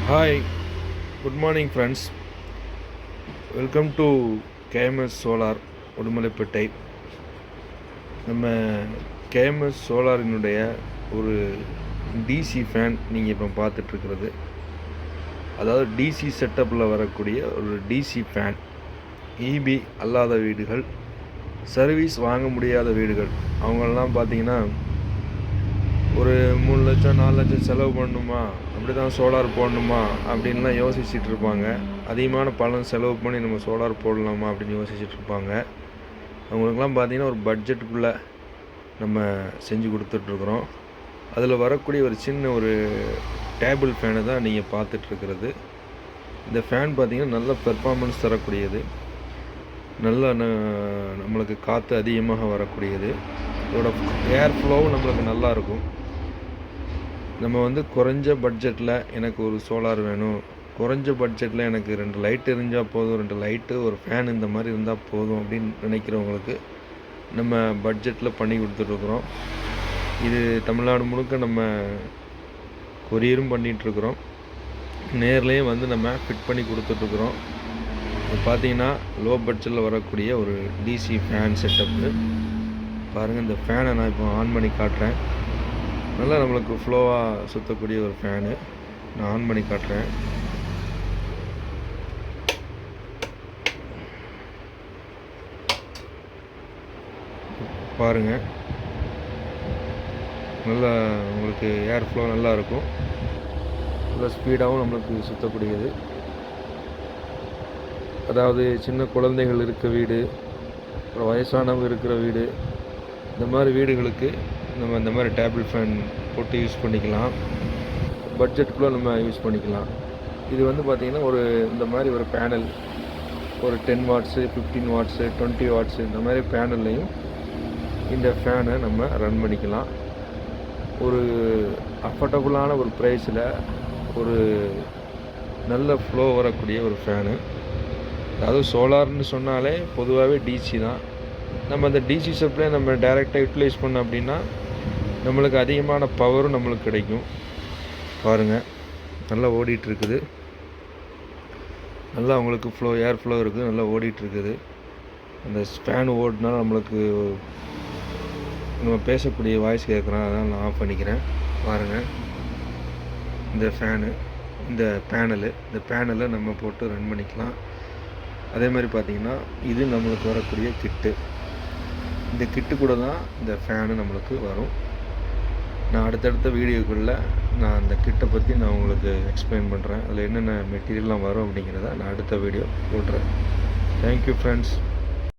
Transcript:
Hi, good morning friends. Welcome to KMS Solar Udumalaipettai. நம்ம KMS சோலாரினுடைய ஒரு DC fan நீங்கள் இப்போ பார்த்துட்ருக்கிறது. அதாவது டிசி செட்டப்பில் வரக்கூடிய ஒரு டிசி ஃபேன். இபி அல்லாத வீடுகள், சர்வீஸ் வாங்க முடியாத வீடுகள், அவங்களெல்லாம் பார்த்தீங்கன்னா ஒரு 3 லட்சம் 4 லட்சம் செலவு பண்ணணுமா, அப்படி தான் சோலார் போடணுமா அப்படின்லாம் யோசிச்சுட்டு இருப்பாங்க. அதிகமான பணம் செலவு பண்ணி நம்ம சோலார் போடலாமா அப்படின்னு யோசிச்சுட்டு இருப்பாங்க. அவங்களுக்குலாம் பார்த்திங்கன்னா ஒரு பட்ஜெட்டுக்குள்ளே நம்ம செஞ்சு கொடுத்துட்ருக்குறோம். அதில் வரக்கூடிய ஒரு சின்ன ஒரு டேபிள் ஃபேனு தான் நீங்கள் பார்த்துட்ருக்கிறது. இந்த ஃபேன் பார்த்திங்கன்னா நல்ல பெர்ஃபார்மன்ஸ் தரக்கூடியது, நல்ல நம்மளுக்கு காற்று அதிகமாக வரக்கூடியது. இதோட ஏர் ஃப்ளோவும் நம்மளுக்கு நல்லாயிருக்கும். நம்ம குறைஞ்ச பட்ஜெட்டில் எனக்கு ஒரு சோலார் வேணும், குறைஞ்ச பட்ஜெட்டில் எனக்கு 2 லைட் எரிஞ்சால் போதும், 2 லைட்டு ஒரு ஃபேன் இந்த மாதிரி இருந்தால் போதும் அப்படின்னு நினைக்கிறவங்களுக்கு நம்ம பட்ஜெட்டில் பண்ணி கொடுத்துட்ருக்குறோம். இது தமிழ்நாடு முழுக்க நம்ம கொரியரும் பண்ணிகிட்ருக்குறோம், நேர்லேயும் நம்ம ஃபிட் பண்ணி கொடுத்துட்ருக்குறோம். இது பார்த்திங்கன்னா லோ பட்ஜெட்டில் வரக்கூடிய ஒரு டிசி ஃபேன் செட்டப்பு. பாருங்கள், இந்த ஃபேனை நான் இப்போ ஆன் பண்ணி காட்டுறேன். நல்லா நம்மளுக்கு ஃப்ளோவாக சுற்றக்கூடிய ஒரு ஃபேனு. நான் ஆன் பண்ணி காட்டுறேன். பாருங்கள், நல்லா உங்களுக்கு ஏர் ஃப்ளோ நல்லா இருக்கும். நல்லா ஸ்பீடாகவும் நம்மளுக்கு சுற்றக்கூடியது. அதாவது சின்ன குழந்தைகள் இருக்க வீடு, அப்புறம் வயசானவங்க இருக்கிற வீடு, இந்த மாதிரி வீடுகளுக்கு நம்ம இந்த மாதிரி டேபிள் ஃபேன் போட்டு யூஸ் பண்ணிக்கலாம். பட்ஜெட்டுக்குள்ளே நம்ம யூஸ் பண்ணிக்கலாம். இது பார்த்திங்கன்னா ஒரு இந்த மாதிரி ஒரு பேனல், ஒரு 10 வாட்ஸு, 15 வாட்ஸு, 20 வாட்ஸு இந்த மாதிரி பேனல்லையும் இந்த ஃபேனை நம்ம ரன் பண்ணிக்கலாம். ஒரு அஃபோர்டபுளான ஒரு ப்ரைஸில் ஒரு நல்ல ஃப்ளோ வரக்கூடிய ஒரு ஃபேனு. அதாவது சோலார்னு சொன்னாலே பொதுவாகவே டிசி தான். நம்ம அந்த டிசி சப்ளை நம்ம டைரெக்டாக யூட்டிலைஸ் பண்ணோம் அப்படின்னா நம்மளுக்கு அதிகமான பவரும் நம்மளுக்கு கிடைக்கும். பாருங்கள், நல்லா ஓடிட்டுருக்குது. நல்லா உங்களுக்கு ஏர் ஃப்ளோ இருக்குது, நல்லா ஓடிட்டுருக்குது. அந்த ஃபேன் ஓடினாலும் நம்மளுக்கு நம்ம பேசக்கூடிய வாய்ஸ் கேட்குறோம், அதனால் நான் ஆஃப் பண்ணிக்கிறேன். பாருங்கள், இந்த ஃபேனு, இந்த பேனலை நம்ம போட்டு ரன் பண்ணிக்கலாம். அதே மாதிரி பார்த்திங்கன்னா இது நம்மளுக்கு வரக்கூடிய கிட்டு. இந்த கிட்டு கூட தான் இந்த ஃபேனு நம்மளுக்கு வரும். நான் அடுத்தடுத்த வீடியோக்குள்ளே நான் அந்த கிட்டை பற்றி நான் உங்களுக்கு எக்ஸ்பிளைன் பண்ணுறேன். அதில் என்னென்ன மெட்டீரியல்லாம் வரும் அப்படிங்கிறத நான் அடுத்த வீடியோ போடுறேன். Thank you friends.